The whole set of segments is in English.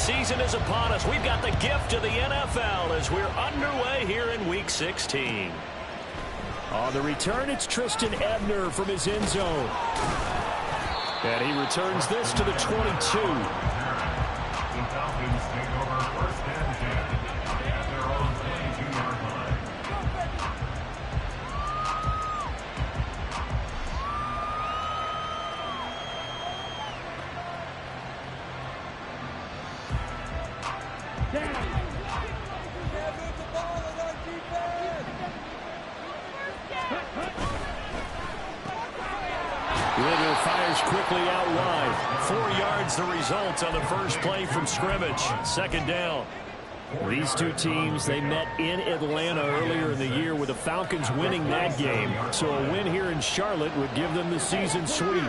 season is upon us. We've got the gift of the NFL as we're underway here in Week 16. On the return, it's Tristan Ebner from his end zone. And he returns this to the 22. Ritter fires quickly out wide. 4 yards the result on the first play from scrimmage. Second down. These two teams, they met in Atlanta earlier in the year with the Falcons winning that game. So a win here in Charlotte would give them the season sweep.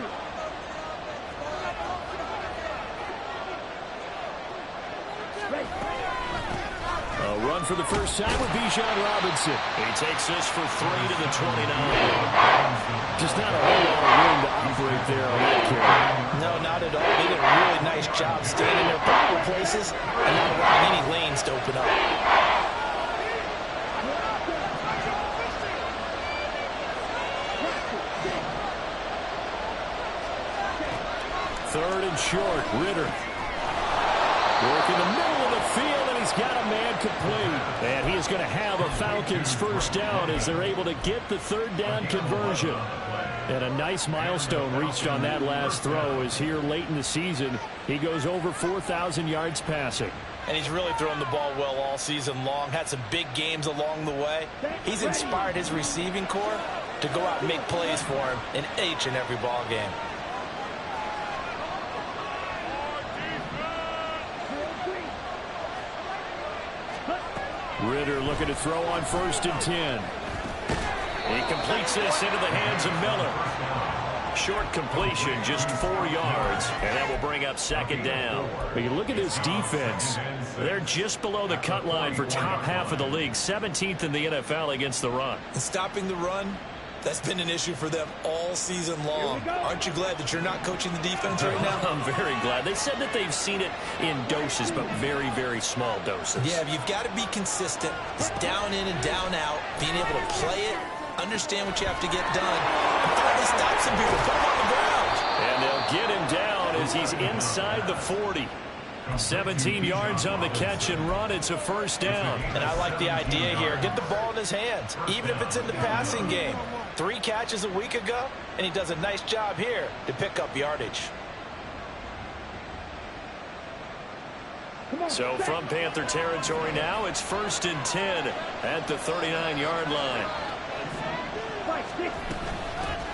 A run for the first time with Bijan Robinson. He takes this for 3 to the 29. Just not a whole lot of room to operate there on that carry. No, not at all. They did a really nice job staying in their proper places and not allowing any lanes to open up. Third and short, Ritter. Work in the middle of the field, and he's got a man complete. And he is going to have a Falcons first down as they're able to get the third down conversion. And a nice milestone reached on that last throw as here late in the season, he goes over 4,000 yards passing. And he's really thrown the ball well all season long. Had some big games along the way. He's inspired his receiving corps to go out and make plays for him in each and every ball game. Ritter looking to throw on 1st and 10. He completes this into the hands of Miller. Short completion, just 4 yards, and that will bring up second down. But you look at this defense. They're just below the cut line for top half of the league, 17th in the NFL against the run. And stopping the run, that's been an issue for them all season long. Aren't you glad that you're not coaching the defense right now? I'm very glad. They said that they've seen it in doses, but very, very small doses. Yeah, you've got to be consistent. It's down in and down out, being able to play it, understand what you have to get done, and finally stop some people, put them on the ground. And they'll get him down as he's inside the 40. 17 yards on the catch and run. It's a first down. And I like the idea here. Get the ball in his hands, even if it's in the passing game. 3 catches a week ago, and he does a nice job here to pick up yardage. So from Panther territory now, it's 1st and 10 at the 39-yard line.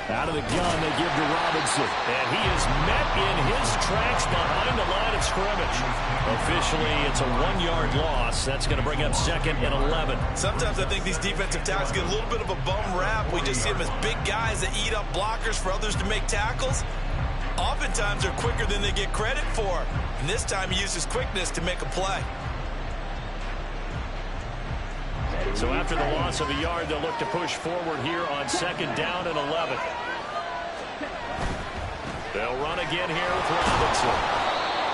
Out of the gun, they give to Robinson. And he is met in his tracks behind the line of scrimmage. Officially, it's a 1-yard loss. That's going to bring up 2nd and 11. Sometimes I think these defensive tackles get a little bit of a bum rap. We just see them as big guys that eat up blockers for others to make tackles. Oftentimes, they're quicker than they get credit for. And this time, he used his quickness to make a play. So after the loss of a yard, they'll look to push forward here on 2nd down and 11. They'll run again here with Robinson.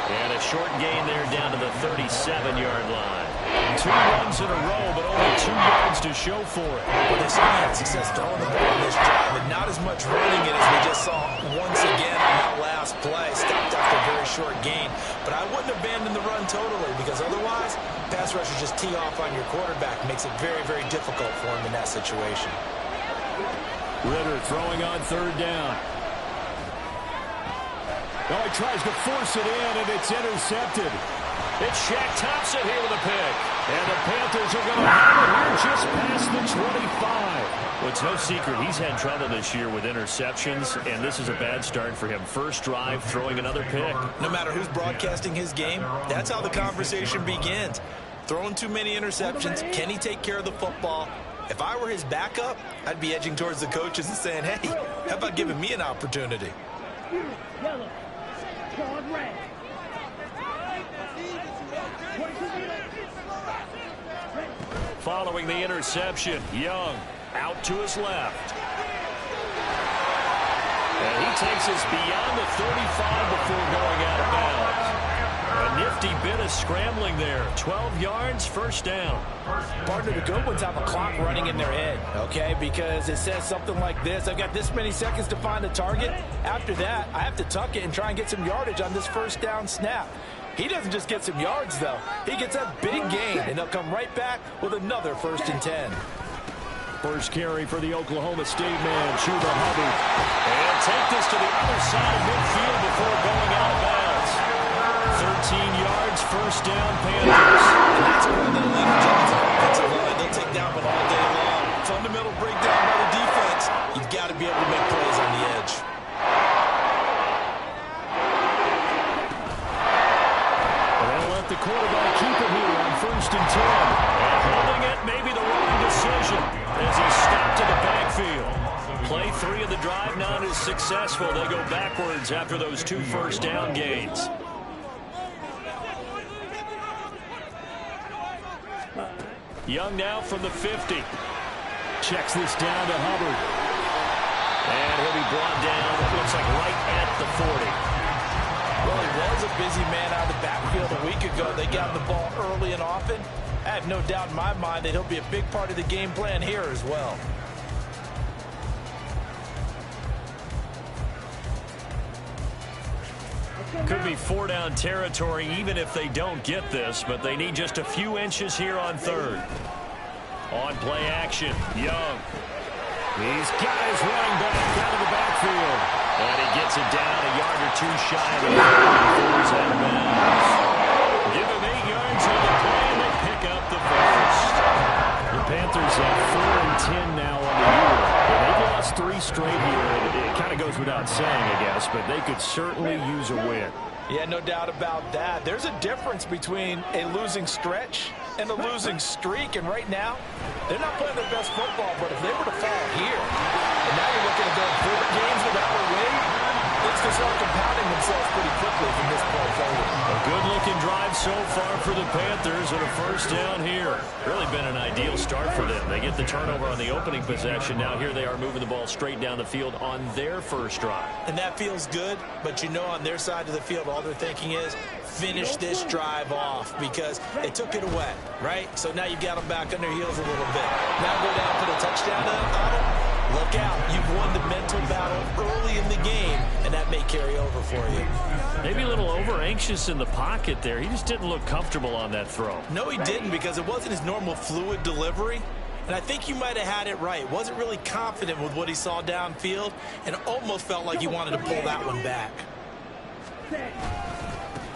And a short gain there down to the 37-yard line. 2 runs in a row, but only 2 yards to show for it. Well, they certainly had success throwing the ball in this drive, and not as much running it as we just saw once again on that last play. Stopped after a very short gain. But I wouldn't abandon the run totally, because otherwise, pass rushers just tee off on your quarterback. Makes it very, very difficult for him in that situation. Ritter throwing on 3rd down. Oh, he tries to force it in, and it's intercepted. It's Shaq Thompson here with a pick. And the Panthers are going to have it here just past the 25. Well, it's no secret he's had trouble this year with interceptions, and this is a bad start for him. First drive, throwing another pick. No matter who's broadcasting his game, that's how the conversation begins. Throwing too many interceptions, can he take care of the football? If I were his backup, I'd be edging towards the coaches and saying, hey, how about giving me an opportunity? Yellow, card red. Following the interception, Young out to his left. And he takes us beyond the 35 before going out of bounds. A nifty bit of scrambling there. 12 yards, first down. Partner, the good ones have a clock running in their head, okay? Because it says something like this. I've got this many seconds to find the target. After that, I have to tuck it and try and get some yardage on this first down snap. He doesn't just get some yards, though. He gets a big gain, and they'll come right back with another 1st and 10. First carry for the Oklahoma State man, Chuba Hubbard. And take this to the other side of midfield before going out of bounds. 13 yards, first down, Panthers. And that's where the elite Jones offensive line. They'll take down one all day long. Fundamental breakdown by the defense. You've got to be able to make plays on the edge. They'll let the quarterback keep it here on 1st and 10. And holding it, maybe the wrong decision as he stopped in the backfield. Play 3 of the drive not as successful. They go backwards after those 2 first down gains. Young now from the 50. Checks this down to Hubbard. And he'll be brought down, it looks like right at the 40. Well, he was a busy man out of the backfield a week ago. They got the ball early and often. I have no doubt in my mind that he'll be a big part of the game plan here as well. Could be 4-down territory even if they don't get this, but they need just a few inches here on 3rd. On play action, Young. He's got his running back out of the backfield. And he gets it down a yard or 2 shy of the before he's out of bounds. Give him 8 yards on the play, and they pick up the first. The Panthers have 4 and 10 now on the year. They've lost 3 straight here. It kind of goes without saying, I guess, but they could certainly use a win. Yeah, no doubt about that. There's a difference between a losing stretch and a losing streak, and right now, they're not playing their best football, but if they were to fall here, and now you're looking at going 4 games without a win, things can start compounding themselves pretty quickly from this point forward. A good-looking drive so far for the Panthers and a first down here. Really been an ideal start for them. They get the turnover on the opening possession. Now here they are moving the ball straight down the field on their first drive. And that feels good, but you know on their side of the field, all they're thinking is finish this drive off because they took it away, right? So now you've got them back on their heels a little bit. Now go down for the touchdown auto. Look out. You've won the mental battle early in the game, and that may carry over for you. Maybe a little over-anxious in the pocket there. He just didn't look comfortable on that throw. No, he didn't because it wasn't his normal fluid delivery. And I think you might have had it right. Wasn't really confident with what he saw downfield and almost felt like he wanted to pull that one back.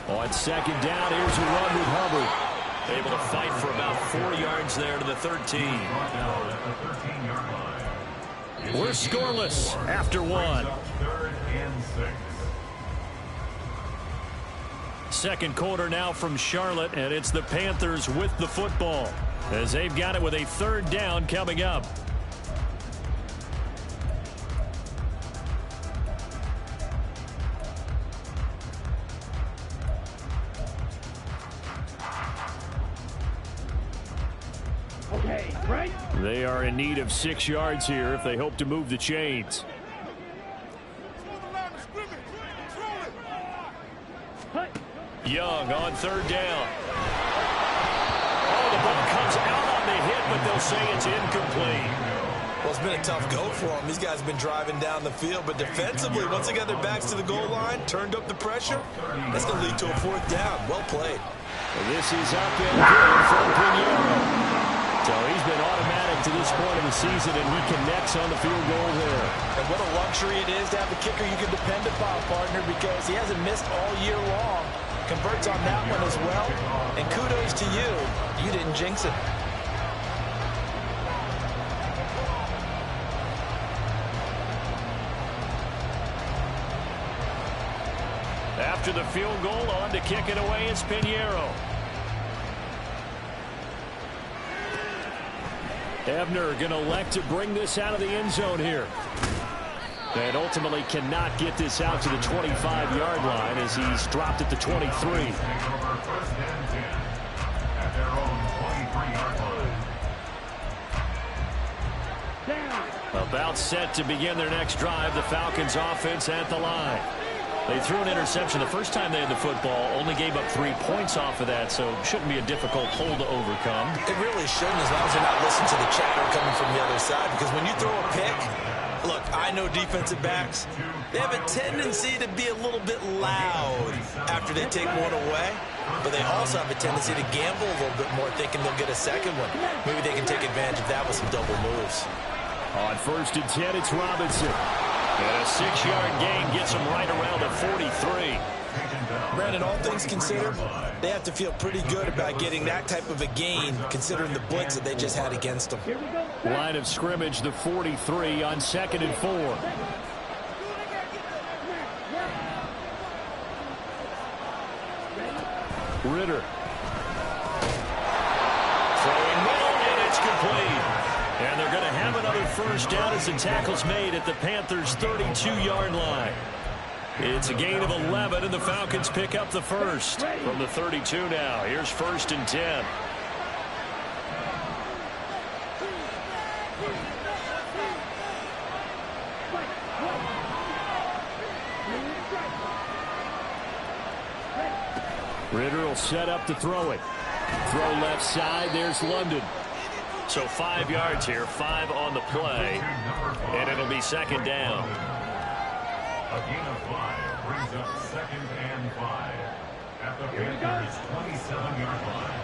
On 2nd down, here's a run with Hubbard. Able to fight for about 4 yards there to the 13. We're scoreless after 1. 2nd quarter now from Charlotte, and it's the Panthers with the football as they've got it with a 3rd down coming up. Okay, right? They are in need of 6 yards here if they hope to move the chains. Young on 3rd down. Oh, the ball comes out on the hit, but they'll say it's incomplete. Well, it's been a tough go for them. These guys have been driving down the field, but defensively, once they got their backs to the goal line, turned up the pressure, that's going to lead to a 4th down. Well played. Well, this is up and good from Pinheiro. So he's been automatic to this point of the season, and he connects on the field goal there. And what a luxury it is to have a kicker you can depend upon, partner, because he hasn't missed all year long. Converts on that one as well. And kudos to you. You didn't jinx it. After the field goal, on to kick it away is Pinheiro. Ebner going to elect to bring this out of the end zone here. And ultimately cannot get this out to the 25-yard line as he's dropped at the 23. About set to begin their next drive. The Falcons offense at the line. They threw an interception the first time they had the football, only gave up 3 points off of that, so it shouldn't be a difficult hole to overcome. It really shouldn't, as long as you're not listening to the chatter coming from the other side, because when you throw a pick, look, I know defensive backs, they have a tendency to be a little bit loud after they take one away, but they also have a tendency to gamble a little bit more, thinking they'll get a second one. Maybe they can take advantage of that with some double moves. On 1st and 10, it's Robinson. And a 6-yard gain gets them right around the 43. Brandon, all things considered, they have to feel pretty good about getting that type of a gain, considering the blitz that they just had against them. Line of scrimmage, the 43 on 2nd and 4. Ritter. Throwing middle, and it's complete. And they're going to have another first down as the tackle's made at the Panthers' 32-yard line. It's a gain of 11, and the Falcons pick up the first from the 32 now. Here's 1st and 10. Ritter will set up to throw it. Throw left side. There's London. So 5 yards here, 5 on the play, and it'll be 2nd down. A gain of 5 brings up 2nd and 5 at the Panthers' 27-yard line.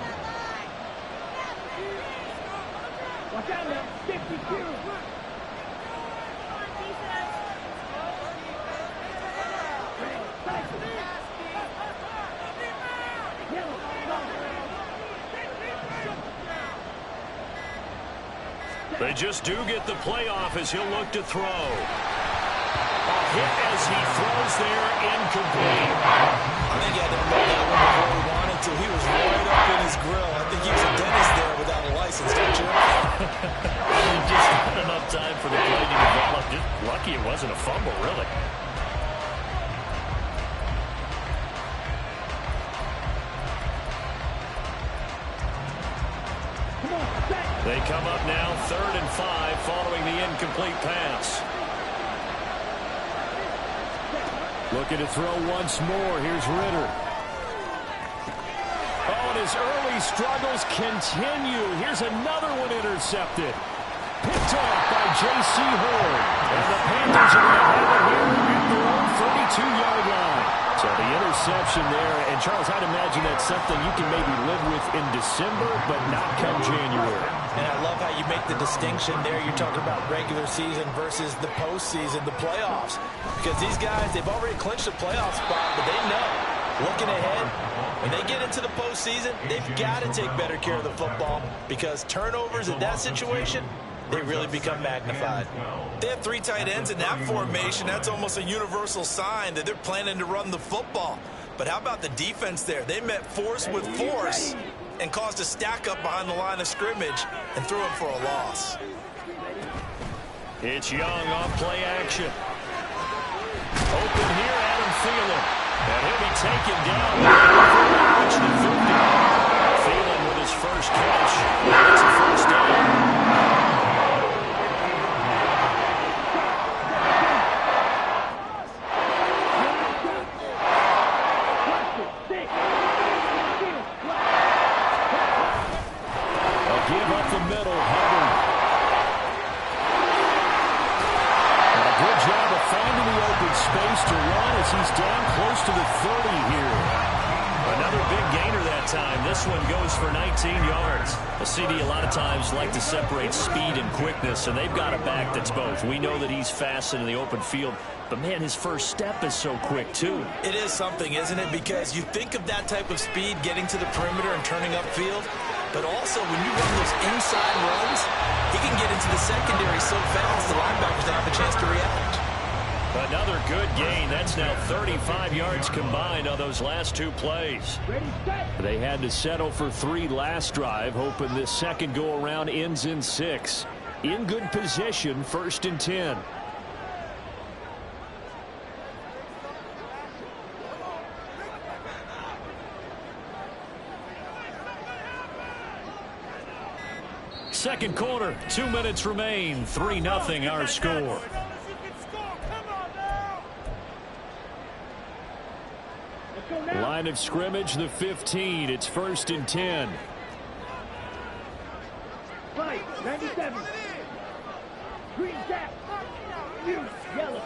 Watch out now, 52. They just do get the playoff as he'll look to throw. A hit as he throws there, incomplete. I think he had to roll that one before he wanted to. He was right up in his grill. I think he was a dentist there without a license, don't you? Just not enough time for the play to develop. Just lucky it wasn't a fumble, really. They come up now, 3rd and 5, following the incomplete pass. Looking to throw once more. Here's Ritter. Oh, and his early struggles continue. Here's another one intercepted. Picked off by J.C. Horn. And the Panthers are going to have it here at their own 32-yard line. So the interception there. And, Charles, I'd imagine that's something you can maybe live with in December, but not come January. And I love how you make the distinction there. You're talking about regular season versus the postseason, the playoffs. Because these guys, they've already clinched a playoff spot, but they know, looking ahead, when they get into the postseason, they've got to take better care of the football because turnovers in that situation, they really become magnified. They have 3 tight ends in that formation. That's almost a universal sign that they're planning to run the football. But how about the defense there? They met force with force and caused a stack up behind the line of scrimmage and threw him for a loss. It's Young on play action. Open here, Adam Thielen. And he'll be taken down before they reach the 50. Thielen with his first catch. It's a first down. Give up the middle, Hubbard. And a good job of finding the open space to run as he's down close to the 30 here. Another big gainer that time. This one goes for 19 yards. A CD a lot of times like to separate speed and quickness, and they've got a back that's both. We know that he's fast in the open field, but, man, his first step is so quick, too. It is something, isn't it? Because you think of that type of speed getting to the perimeter and turning upfield, but also when you run those inside runs, he can get into the secondary so fast the linebackers don't have a chance to react. Another good gain. That's now 35 yards combined on those last 2 plays. They had to settle for 3 last drive, hoping this second go-around ends in 6. In good position, 1st and 10. Second quarter, 2 minutes remain. 3-0 our score. line of scrimmage, the 15. It's 1st and 10. Right, 97. Green cap. You, yellow.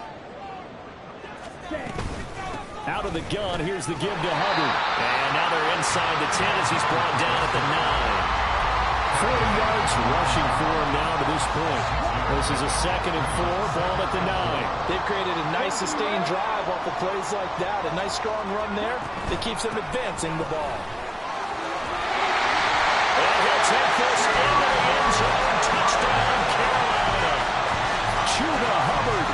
Out of the gun, here's the give to Hubbard. And now they're inside the 10 as he's brought down at the 9. 40 yards rushing for him now to this point. This is a 2nd and 4, ball at the 9. They've created a nice sustained drive off of plays like that. A nice strong run there that keeps them advancing the ball. And he'll take this into the end zone. Touchdown, Carolina. Chuba Hubbard,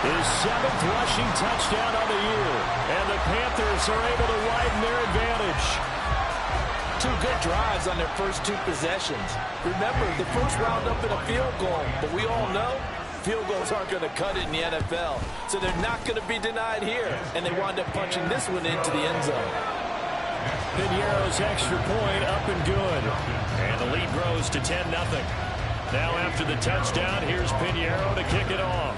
his 7th rushing touchdown on the year. And the Panthers are able to widen their advantage. 2 good drives on their first 2 possessions. Remember, the first wound up in a field goal, but we all know field goals aren't going to cut it in the NFL, so they're not going to be denied here, and they wound up punching this one into the end zone. Piñeiro's extra point up and good. And the lead grows to 10-0. Now after the touchdown, here's Piñeiro to kick it off.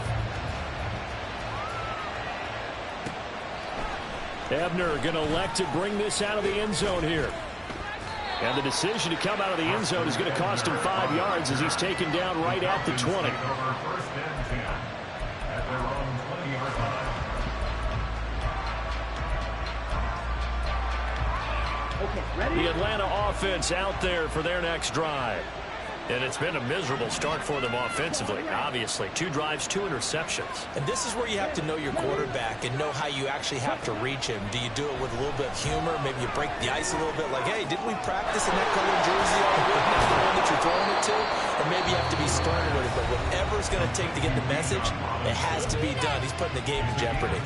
Ebner going to elect to bring this out of the end zone here. And the decision to come out of the end zone is going to cost him 5 yards as he's taken down right at the 20. 1st and 10 at their own 20-yard line. Okay, ready? The Atlanta offense out there for their next drive. And it's been a miserable start for them offensively. Obviously, 2 drives, 2 interceptions. And this is where you have to know your quarterback and know how you actually have to reach him. Do you do it with a little bit of humor? Maybe you break the ice a little bit like, hey, didn't we practice in that colored jersey all week? That's the one that you're throwing it to? Or maybe you have to be sterner with it. But whatever it's going to take to get the message, it has to be done. He's putting the game in jeopardy.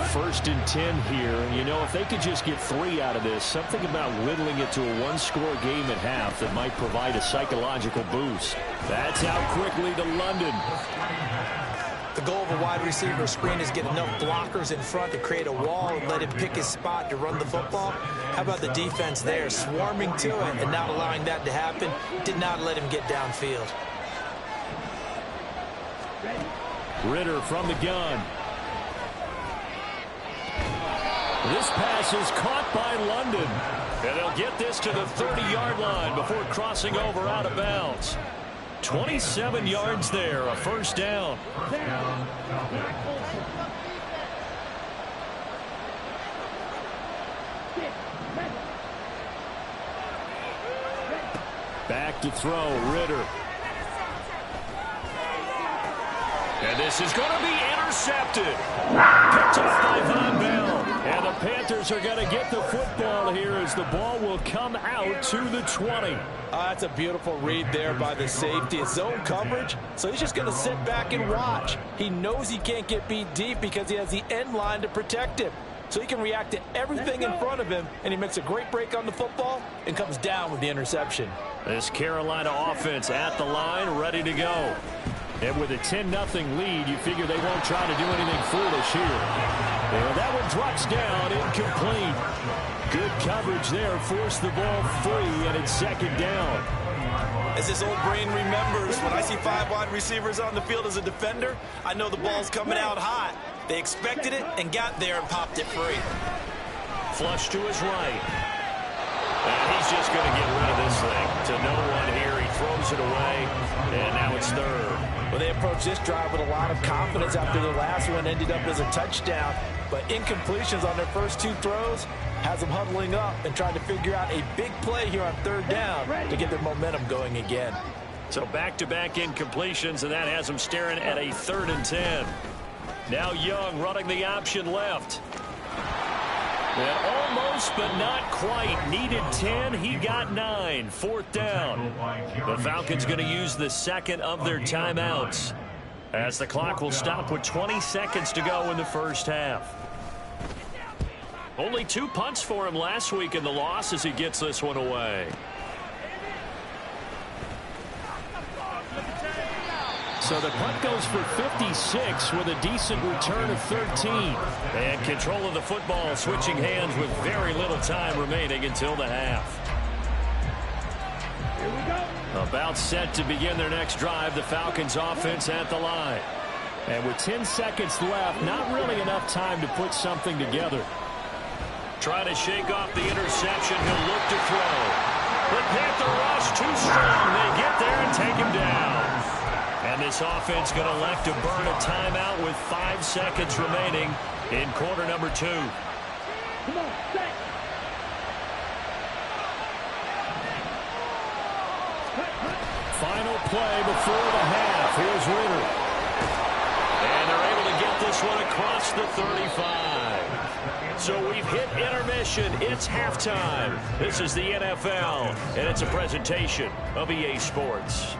1st and 10 here. You know, if they could just get 3 out of this, something about whittling it to a 1-score game at half that might provide a psychological boost. That's out quickly to London. The goal of a wide receiver screen is get enough blockers in front to create a wall and let him pick his spot to run the football. How about the defense there, swarming to it and not allowing that to happen? Did not let him get downfield. Ritter from the gun. This pass is caught by London. And they'll get this to the 30-yard line before crossing over out of bounds. 27 yards there, a 1st down. Back to throw, Ritter. And this is going to be intercepted. Picked off by Von Bell. And the Panthers are going to get the football here as the ball will come out to the 20. That's a beautiful read there by the safety. It's zone coverage, so he's just going to sit back and watch. He knows he can't get beat deep because he has the end line to protect him. So he can react to everything in front of him, and he makes a great break on the football and comes down with the interception. This Carolina offense at the line, ready to go. And with a 10-0 lead, you figure they won't try to do anything foolish here. And that one drops down, incomplete. Good coverage there, forced the ball free, and it's 2nd down. As this old brain remembers, when I see 5 wide receivers on the field as a defender, I know the ball's coming out hot. They expected it and got there and popped it free. Flush to his right. And he's just going to get rid of this thing to no one here. He throws it away, and now it's 3rd. Well, they approached this drive with a lot of confidence after the last one ended up as a touchdown. But incompletions on their first 2 throws has them huddling up and trying to figure out a big play here on 3rd down to get their momentum going again. So back-to-back incompletions, and that has them staring at a 3rd and 10. Now Young running the option left. And almost, but not quite. Needed 10. He got 9. 4th down. The Falcons going to use the 2nd of their timeouts as the clock will stop with 20 seconds to go in the first half. Only 2 punts for him last week in the loss as he gets this one away. So the punt goes for 56 with a decent return of 13. And control of the football switching hands with very little time remaining until the half. Here we go. About set to begin their next drive, the Falcons offense at the line. And with 10 seconds left, not really enough time to put something together. Trying to shake off the interception. He'll look to throw. The Panther rush too strong. They get there and take him down. And this offense going to elect to burn a timeout with 5 seconds remaining in quarter number 2. Come on, set. Final play before the half. Here's Ritter. And they're able to get this one across the 35. So we've hit intermission. It's halftime. This is the NFL, and it's a presentation of EA Sports.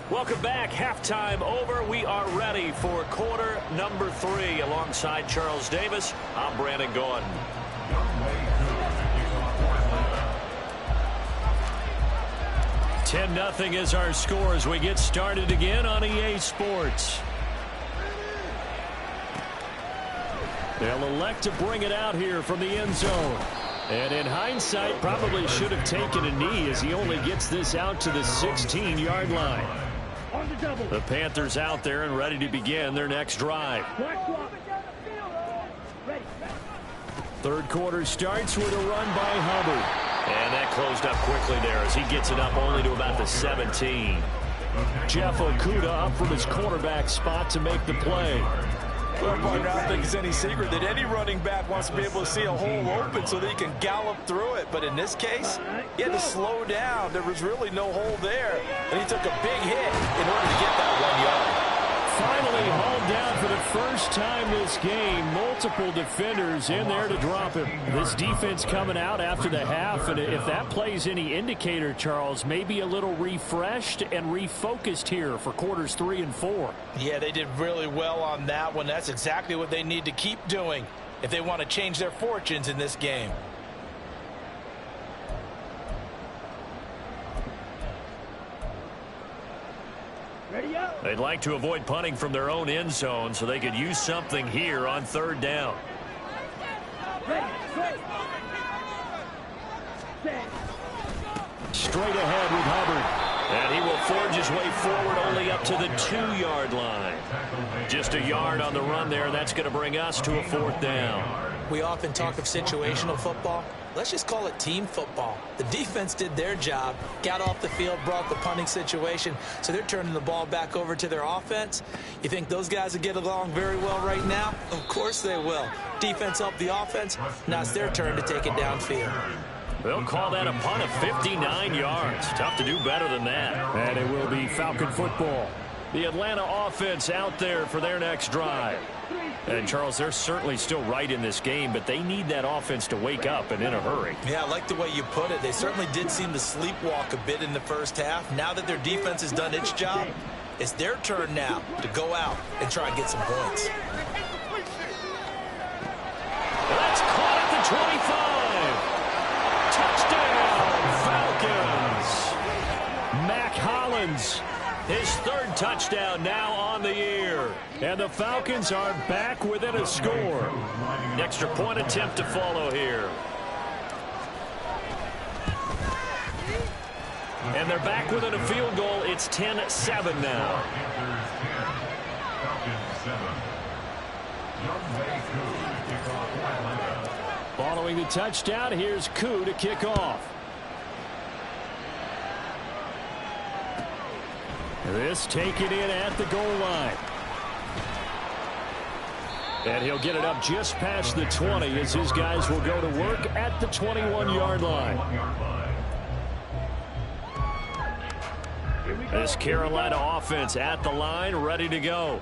Welcome back. Halftime over. We are ready for quarter number 3. Alongside Charles Davis, I'm Brandon Gordon. 10-0 is our score as we get started again on EA Sports. They'll elect to bring it out here from the end zone. And in hindsight, probably should have taken a knee as he only gets this out to the 16-yard line. The Panthers out there and ready to begin their next drive. Third quarter starts with a run by Hubbard. And that closed up quickly there as he gets it up only to about the 17. Jeff Okudah up from his quarterback spot to make the play. Well, partner, I don't think it's any secret that any running back wants to be able to see a hole open so that he can gallop through it. But in this case, he had to slow down. There was really no hole there. And he took a big hit in order to get that 1 yard. Finally hauled down for the first time this game. Multiple defenders in there to drop him. This defense coming out after the half, and if that plays any indicator, Charles, maybe a little refreshed and refocused here for quarters 3 and 4. Yeah, they did really well on that one. That's exactly what they need to keep doing if they want to change their fortunes in this game. They'd like to avoid punting from their own end zone so they could use something here on third down. Straight ahead with Hubbard. And he will forge his way forward only up to the 2-yard line. Just a yard on the run there. That's going to bring us to a 4th down. We often talk of situational football. Let's just call it team football. The defense did their job, got off the field, brought the punting situation, so they're turning the ball back over to their offense. You think those guys will get along very well right now? Of course they will. Defense helped the offense. Now it's their turn to take it downfield. They'll call that a punt of 59 yards. Tough to do better than that. And it will be Falcon football. The Atlanta offense out there for their next drive. And, Charles, they're certainly still right in this game, but they need that offense to wake up and in a hurry. Yeah, I like the way you put it. They certainly did seem to sleepwalk a bit in the first half. Now that their defense has done its job, it's their turn now to go out and try and get some points. That's caught at the 25. Touchdown, Falcons. Mac Hollins. His 3rd touchdown now on the year. And the Falcons are back within a score. An extra point attempt to follow here. And they're back within a field goal. It's 10-7 now. Following the touchdown, here's Koo to kick off. This taken in at the goal line. And he'll get it up just past the 20 as his guys will go to work at the 21-yard line. This Carolina offense at the line, ready to go.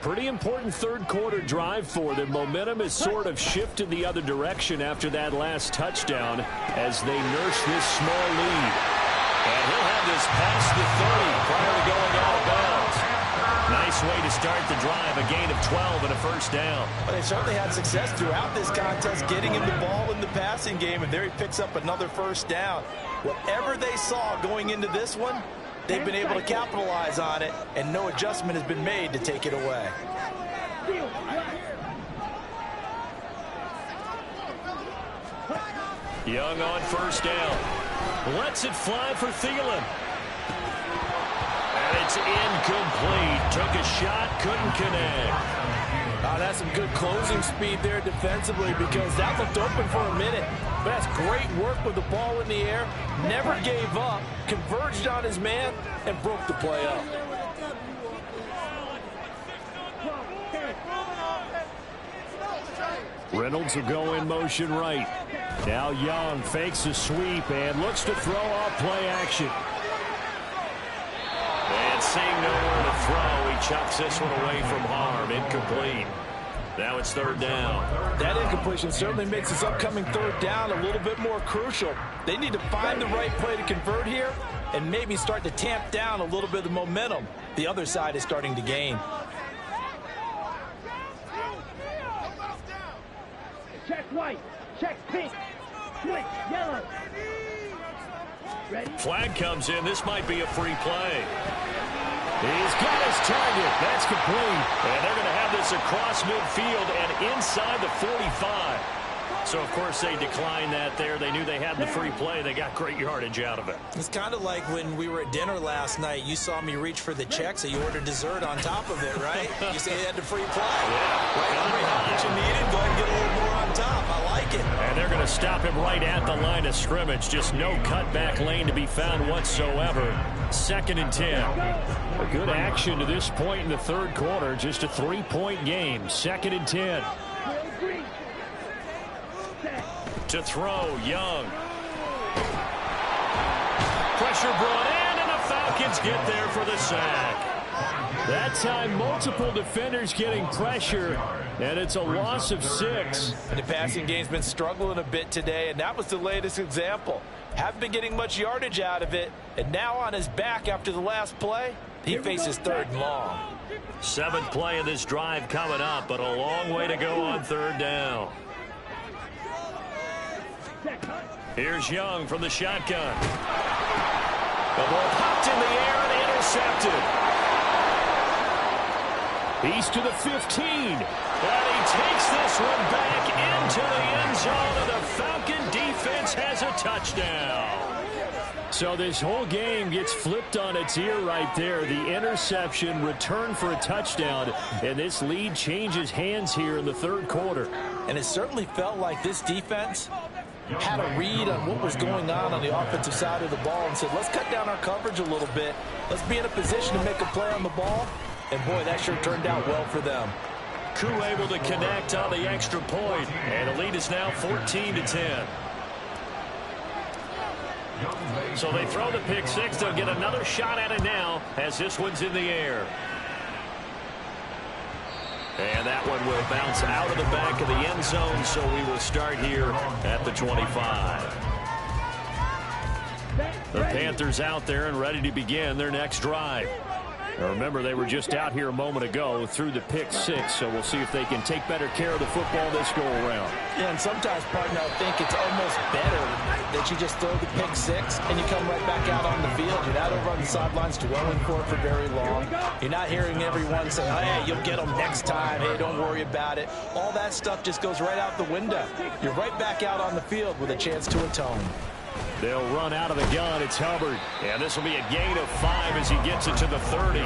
Pretty important third quarter drive for them. Momentum has sort of shifted the other direction after that last touchdown as they nurse this small lead. And he'll have this past the 30 prior to going out of bounds. Nice way to start the drive, a gain of 12 and a first down. Well, they certainly had success throughout this contest getting him the ball in the passing game, and there he picks up another first down. Whatever they saw going into this one, they've been able to capitalize on it, and no adjustment has been made to take it away. Young on first down. Lets it fly for Thielen. And it's incomplete. Took a shot, couldn't connect. That's some good closing speed there defensively because that looked open for a minute. But that's great work with the ball in the air. Never gave up. Converged on his man and broke the play up. Reynolds will go in motion right. Now Young fakes a sweep and looks to throw off play action. And seeing nowhere to throw, he chucks this one away from harm. Incomplete. Now it's third down. That incompletion certainly makes this upcoming third down a little bit more crucial. They need to find the right play to convert here and maybe start to tamp down a little bit of the momentum the other side is starting to gain. Check white. Check pink. Switch yellow. Ready? Flag comes in. This might be a free play. He's got his target. That's complete. And they're going to have this across midfield and inside the 45. So, of course, they declined that there. They knew they had the free play. They got great yardage out of it. It's kind of like when we were at dinner last night. You saw me reach for the check, so you ordered dessert on top of it, right? You say you had the free play. Yeah. Right, Henry, how much you needed? Go ahead and get a little more on top. I like it. And they're going to stop him right at the line of scrimmage. Just no cutback lane to be found whatsoever. 2nd and 10. A good action to this point in the third quarter. Just a 3-point game. 2nd and 10. To throw, Young. Pressure brought in, and the Falcons get there for the sack. That time, multiple defenders getting pressure, and it's a loss of 6. And the passing game's been struggling a bit today, and that was the latest example. Haven't been getting much yardage out of it, and now on his back after the last play, he faces 3rd and long. 7th play of this drive coming up, but a long way to go on 3rd down. Here's Young from the shotgun. The ball popped in the air and intercepted. He's to the 15. And he takes this one back into the end zone, and the Falcon defense has a touchdown. So this whole game gets flipped on its ear right there. The interception, return for a touchdown, and this lead changes hands here in the third quarter. And it certainly felt like this defense had a read on what was going on the offensive side of the ball and said, let's cut down our coverage a little bit. Let's be in a position to make a play on the ball. And, boy, that sure turned out well for them. Koo able to connect on the extra point, and the lead is now 14-10. So they throw the pick six. They'll get another shot at it now as this one's in the air. And that one will bounce out of the back of the end zone, so we will start here at the 25. The Panthers out there and ready to begin their next drive. Now remember, they were just out here a moment ago through the pick six, so we'll see if they can take better care of the football this go-around. Yeah, and sometimes, partner, I think it's almost better that you just throw the pick six and you come right back out on the field. You're not over on the sidelines dwelling for it for very long. You're not hearing everyone say, hey, you'll get them next time. Hey, don't worry about it. All that stuff just goes right out the window. You're right back out on the field with a chance to atone. They'll run out of the gun. It's Hubbard. And this will be a gain of 5 as he gets it to the 30.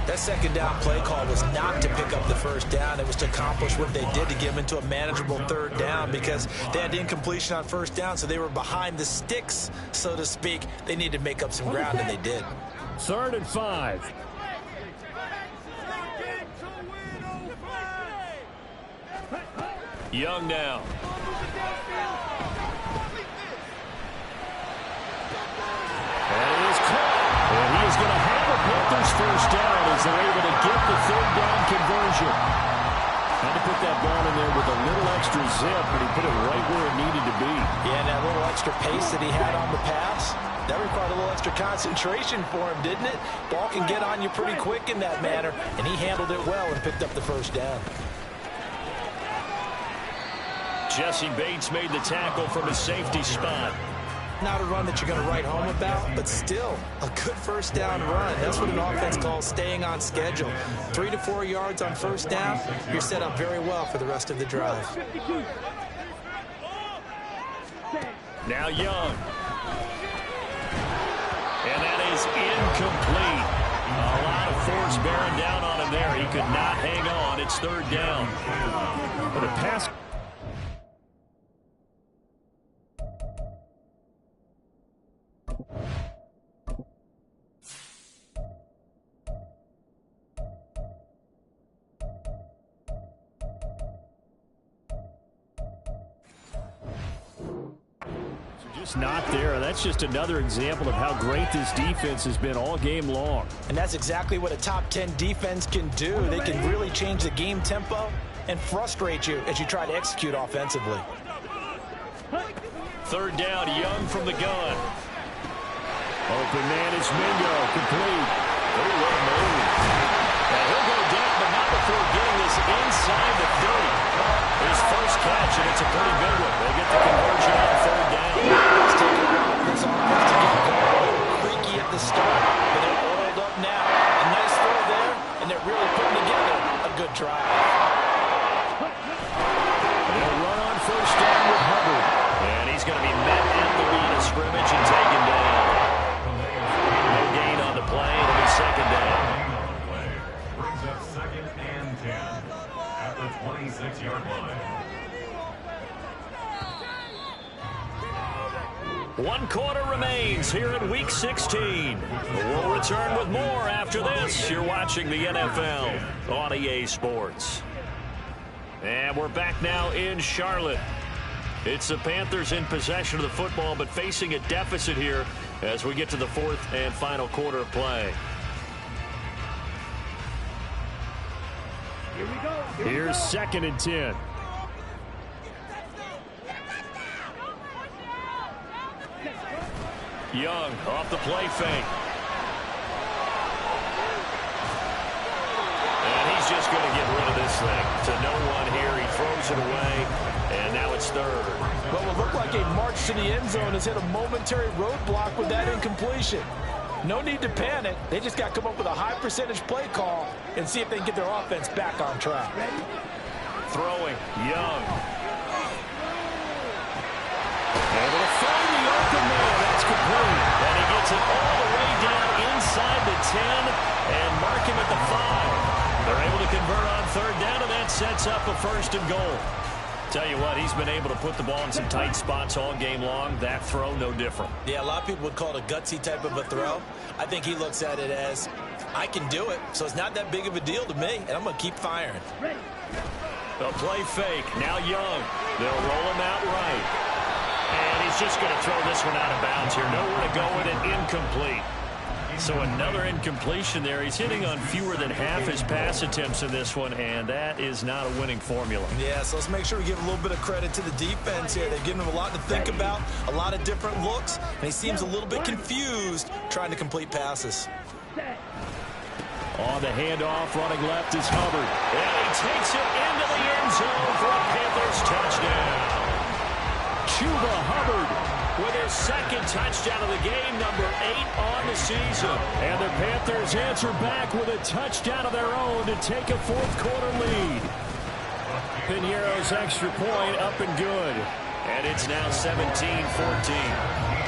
That second down play call was not to pick up the first down. It was to accomplish what they did to get them into a manageable third down because they had incompletion on first down, so they were behind the sticks, so to speak. They needed to make up some ground, and they did. 3rd and 5. Young now. And it is caught. And he is going to have the Panthers first down as they're able to get the third down conversion. Had to put that ball in there with a little extra zip, but he put it right where it needed to be. Yeah, and that little extra pace that he had on the pass, that required a little extra concentration for him, didn't it? Ball can get on you pretty quick in that manner, and he handled it well and picked up the first down. Jesse Bates made the tackle from a safety spot. Not a run that you're going to write home about, but still a good first down run. That's what an offense calls staying on schedule. 3 to 4 yards on first down, you're set up very well for the rest of the drive. 52. Now Young. And that is incomplete. A lot of force bearing down on him there. He could not hang on. It's third down. But a pass. Not there. That's just another example of how great this defense has been all game long. And that's exactly what a top 10 defense can do. They can really change the game tempo and frustrate you as you try to execute offensively. Third down, Young from the gun. Open man is Mingo, complete. Very well moved. And he'll go down, but not before getting this inside the 30. His first catch, and it's a pretty good one. They get the conversion on third down. It's taking a while for this offense to get going. A little creaky at the start, but they're oiled up now. A nice throw there, and they're really putting together a good drive. They'll run on first down with Hubbard. And he's going to be met at the line of scrimmage and taken down. No gain on the play. It'll be second down. Brings up second and 10 at the 26-yard line. 1 quarter remains here in Week 16. We'll return with more after this. You're watching the NFL on EA Sports. And we're back now in Charlotte. It's the Panthers in possession of the football, but facing a deficit here as we get to the fourth and final quarter of play. Here we go. Here's second and 10. Young off the play fake. And he's just going to get rid of this thing. To no one here. He throws it away. And now it's third. Well, it looked like a march to the end zone has hit a momentary roadblock with that incompletion. No need to panic. They just got to come up with a high percentage play call and see if they can get their offense back on track. Throwing. Young. Able to find the open man. That's complete. And he gets it all the way down inside the 10 and mark him at the 5. They're able to convert on third down, and that sets up a first and goal. Tell you what, he's been able to put the ball in some tight spots all game long. That throw, no different. Yeah, a lot of people would call it a gutsy type of a throw. I think he looks at it as, I can do it, so it's not that big of a deal to me, and I'm going to keep firing. The play fake. Now Young. They'll roll him out right. And he's just going to throw this one out of bounds here. Nowhere to go with it. Incomplete. So another incompletion there. He's hitting on fewer than half his pass attempts in this one, and that is not a winning formula. Yeah, so let's make sure we give a little bit of credit to the defense here. They've given him a lot to think about, a lot of different looks, and he seems a little bit confused trying to complete passes. On the handoff, running left is Hubbard. And he takes it into the end zone for a Panthers touchdown. Chuba Hubbard with his second touchdown of the game, number 8 on the season. And the Panthers answer back with a touchdown of their own to take a fourth quarter lead. Pinheiro's extra point up and good. And it's now 17-14.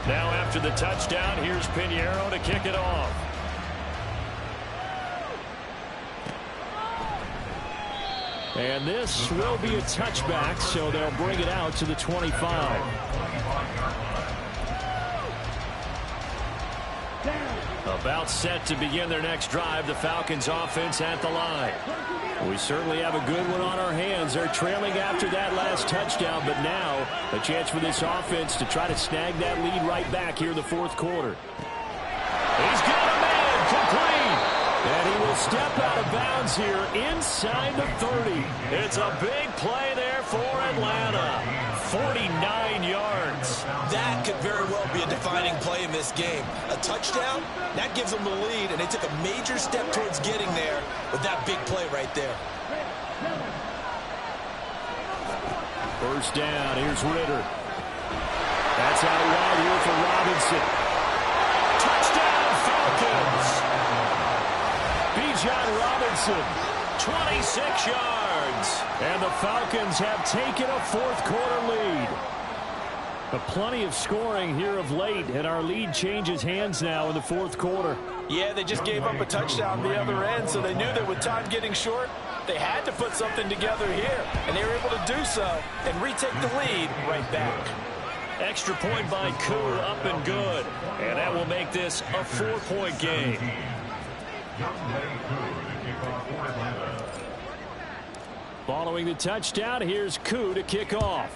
Now after the touchdown, here's Pinheiro to kick it off. And this will be a touchback, so they'll bring it out to the 25. About set to begin their next drive, the Falcons offense at the line. We certainly have a good one on our hands. They're trailing after that last touchdown, but now a chance for this offense to try to snag that lead right back here in the fourth quarter. He's got a man complete. And he will step out of bounds here inside the 30. It's a big play there for Atlanta. 49 yards. That could very well be a defining play in this game. A touchdown, that gives them the lead, and they took a major step towards getting there with that big play right there. First down, here's Ritter. That's out wide here for Robinson. Touchdown, Falcons! Bijan Robinson, 26 yards. And the Falcons have taken a fourth-quarter lead. But plenty of scoring here of late, and our lead changes hands now in the fourth quarter. Yeah, they just gave up a touchdown the other end, so they knew that with time getting short, they had to put something together here, and they were able to do so and retake the lead right back. Extra point by Koo, up and good. And that will make this a 4-point game. Following the touchdown, here's Koo to kick off.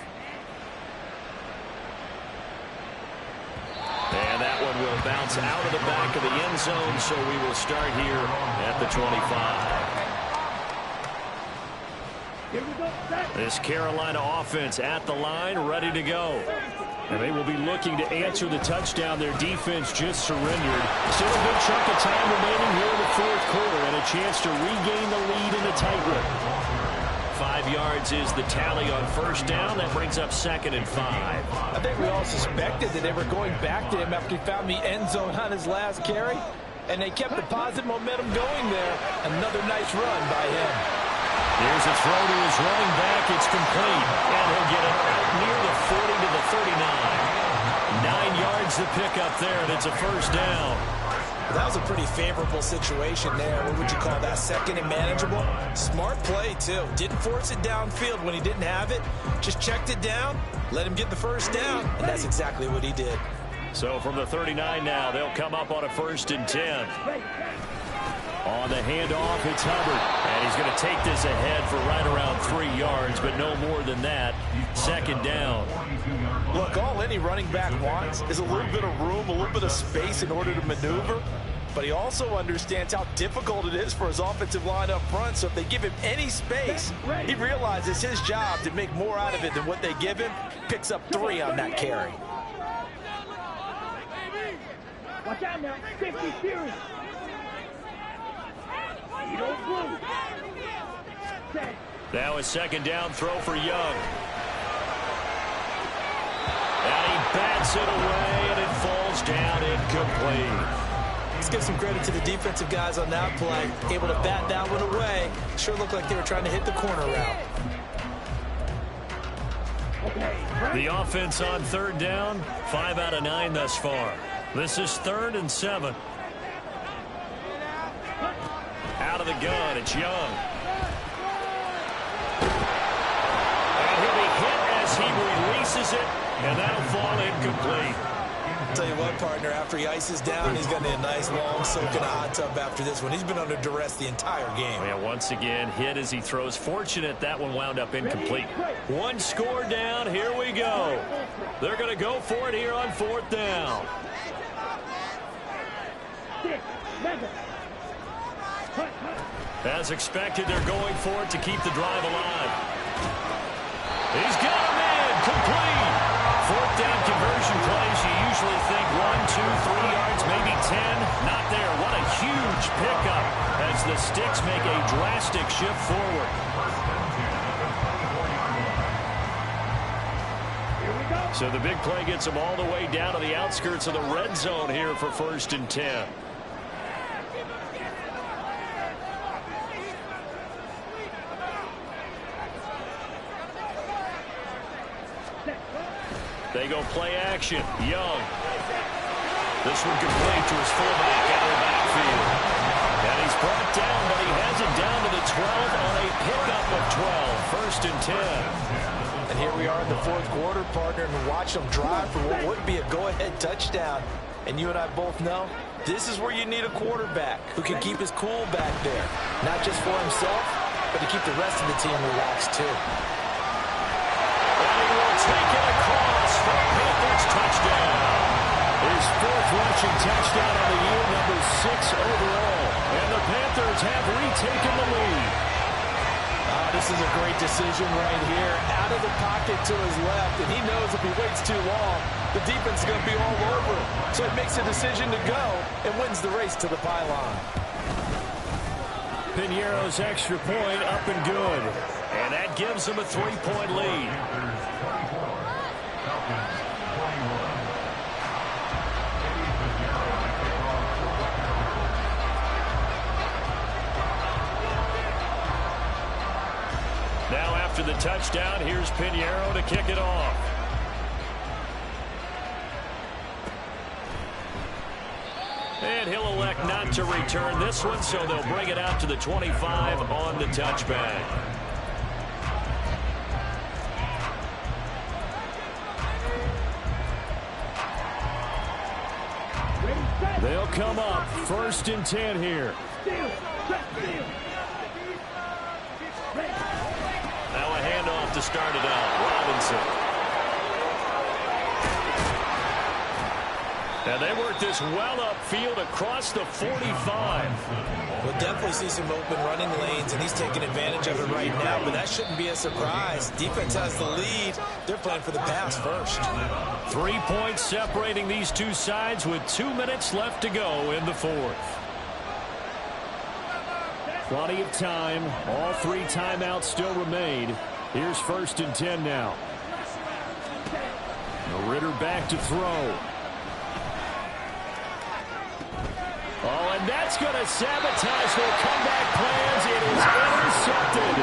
And that one will bounce out of the back of the end zone, so we will start here at the 25. This Carolina offense at the line, ready to go. And they will be looking to answer the touchdown their defense just surrendered. Still a good chunk of time remaining here in the fourth quarter, and a chance to regain the lead in the tightrope. 5 yards is the tally on first down. That brings up 2nd and 5. I think we all suspected that they were going back to him after he found the end zone on his last carry, and they kept the positive momentum going there. Another nice run by him. Here's a throw to his running back. It's complete, and he'll get it out near the 40 to the 39. 9 yards to pick up there, and it's a first down. That was a pretty favorable situation there. What would you call that? Second and manageable? Smart play, too. Didn't force it downfield when he didn't have it. Just checked it down, let him get the first down, and that's exactly what he did. So from the 39 now, they'll come up on a 1st and 10. On the handoff, it's Hubbard. And he's going to take this ahead for right around 3 yards, but no more than that. 2nd down. Look, all any running back wants is a little bit of room, a little bit of space in order to maneuver. But he also understands how difficult it is for his offensive line up front. So if they give him any space, he realizes his job to make more out of it than what they give him. Picks up 3 on that carry. Watch out now. 50 series. You don't move. Now a 2nd down throw for Young. And he bats it away, and it falls down incomplete. Let's give some credit to the defensive guys on that play. Able to bat that one away. Sure looked like they were trying to hit the corner route. The offense on 3rd down, 5 out of 9 thus far. This is 3rd and 7. Out of the gun, it's Young. And he'll be hit as he releases it, and that'll fall incomplete. I'll tell you what, partner, after he ices down, he's going to need a nice long soak in a hot tub after this one. He's been under duress the entire game. Yeah, once again, hit as he throws. Fortunate that one wound up incomplete. 1 score down, here we go. They're going to go for it here on 4th down. As expected, they're going for it to keep the drive alive. He's got a man, complete. 4th down conversion plays, you usually think 1, 2, 3 yards, maybe 10. Not there. What a huge pickup as the Sticks make a drastic shift forward. So the big play gets them all the way down to the outskirts of the red zone here for 1st and 10. They go play action. Young. This one complete to his fullback out of the backfield. And he's brought down, but he has it down to the 12 on a pickup of 12. 1st and 10. And here we are in the 4th quarter, partner, and watch them drive for what would be a go-ahead touchdown. And you and I both know this is where you need a quarterback who can keep his cool back there. Not just for himself, but to keep the rest of the team relaxed, too. And he will take it across for a Panthers touchdown. His 4th rushing touchdown of the year, number 6 overall. And the Panthers have retaken the lead. This is a great decision right here. Out of the pocket to his left, and he knows if he waits too long, the defense is going to be all over him. So he makes a decision to go and wins the race to the pylon. Piñeiro's extra point up and good. And that gives them a 3-point lead. to the touchdown. Here's Pinheiro to kick it off. And he'll elect not to return this one, so they'll bring it out to the 25 on the touchback. They'll come up 1st and 10 here. Now a handoff to start it out. Robinson. And they work this well upfield across the 45. We'll definitely see some open running lanes, and he's taking advantage of it right now, but that shouldn't be a surprise. Defense has the lead. They're playing for the pass first. 3 points separating these two sides with 2 minutes left to go in the 4th. Plenty of time. All 3 timeouts still remain. Here's 1st and 10 now. Ritter back to throw. Oh, and that's going to sabotage their comeback plans. It is intercepted.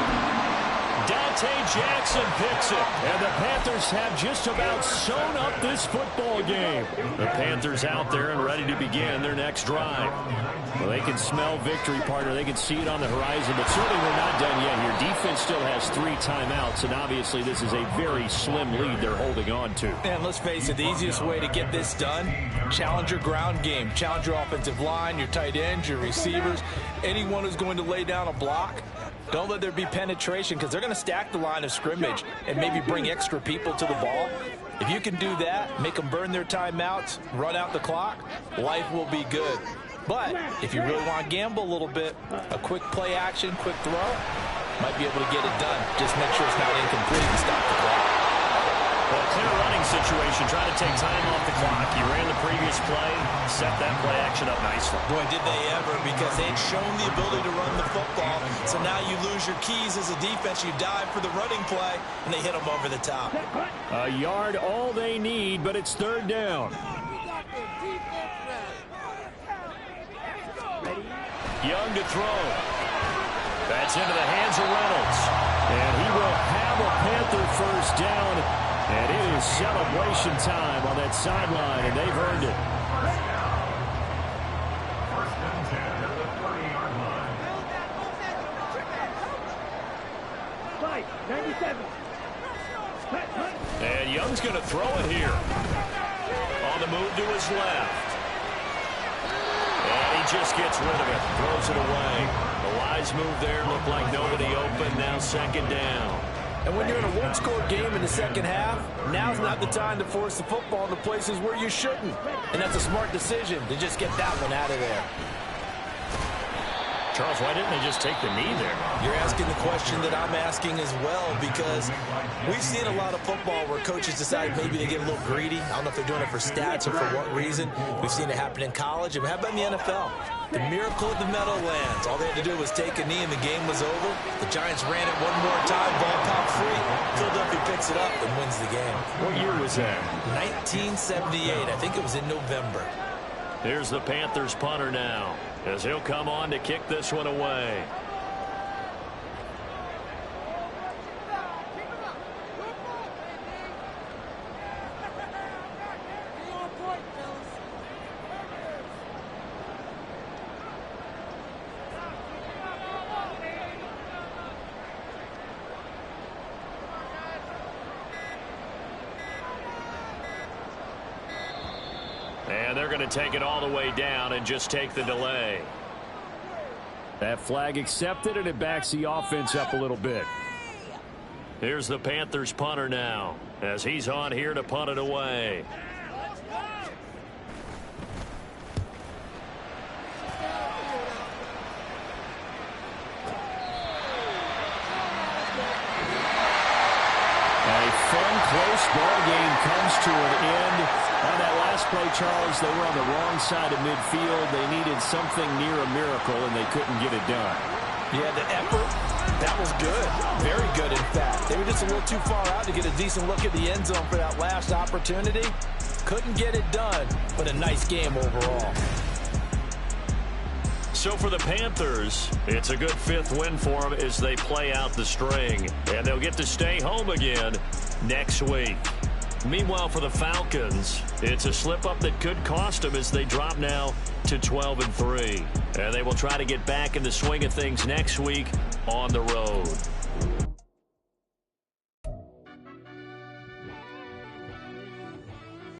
Dante Jackson picks it. And the Panthers have just about sewn up this football game. The Panthers out there and ready to begin their next drive. Well, they can smell victory, partner. They can see it on the horizon, but certainly we're not done yet here. Defense still has 3 timeouts, and obviously this is a very slim lead they're holding on to. And let's face it, the easiest way to get this done, challenge your ground game. Challenge your offensive line, your tight ends, your receivers, anyone who's going to lay down a block. Don't let there be penetration, because they're going to stack the line of scrimmage and maybe bring extra people to the ball. If you can do that, make them burn their timeouts, run out the clock, life will be good. But if you really want to gamble a little bit, a quick play action, quick throw, might be able to get it done. Just make sure it's not incomplete and stop the clock. Well, clear running situation, trying to take time off the clock. You ran the previous play, set that play action up nicely. Boy, did they ever, because they'd shown the ability to run the football. So now you lose your keys as a defense. You dive for the running play, and they hit them over the top. A yard all they need, but it's 3rd down. Young to throw. That's into the hands of Reynolds. And he will have a Panther 1st down. And it is celebration time on that sideline, and they've earned it. 1st and 10 at the 30-yard line. 97. And Young's going to throw it here. On the move to his left. And he just gets rid of it. Throws it away. The wise move there. Looked like nobody open. Now 2nd down. And when you're in a one-score game in the second half, now's not the time to force the football in the places where you shouldn't. And that's a smart decision to just get that one out of there. Charles, why didn't they just take the knee there? You're asking the question that I'm asking as well, because we've seen a lot of football where coaches decide maybe they get a little greedy. I don't know if they're doing it for stats or for what reason. We've seen it happen in college. And how about in the NFL? The miracle of the Meadowlands. All they had to do was take a knee and the game was over. The Giants ran it one more time. Ball popped free. Philadelphia picks it up and wins the game. What year was that? 1978. I think it was in November. Here's the Panthers punter now, as he'll come on to kick this one away. And they're going to take it all the way down and just take the delay. That flag accepted, and it backs the offense up a little bit. Here's the Panthers punter now, as he's on here to punt it away. A fun, close ball game comes to an end. On that last play, Charles, they were on the wrong side of midfield. They needed something near a miracle, and they couldn't get it done. Yeah, the effort, that was good. Very good, in fact. They were just a little too far out to get a decent look at the end zone for that last opportunity. Couldn't get it done, but a nice game overall. So for the Panthers, it's a good fifth win for them as they play out the string. And they'll get to stay home again next week. Meanwhile, for the Falcons, it's a slip-up that could cost them as they drop now to 12-3. And they will try to get back in the swing of things next week on the road.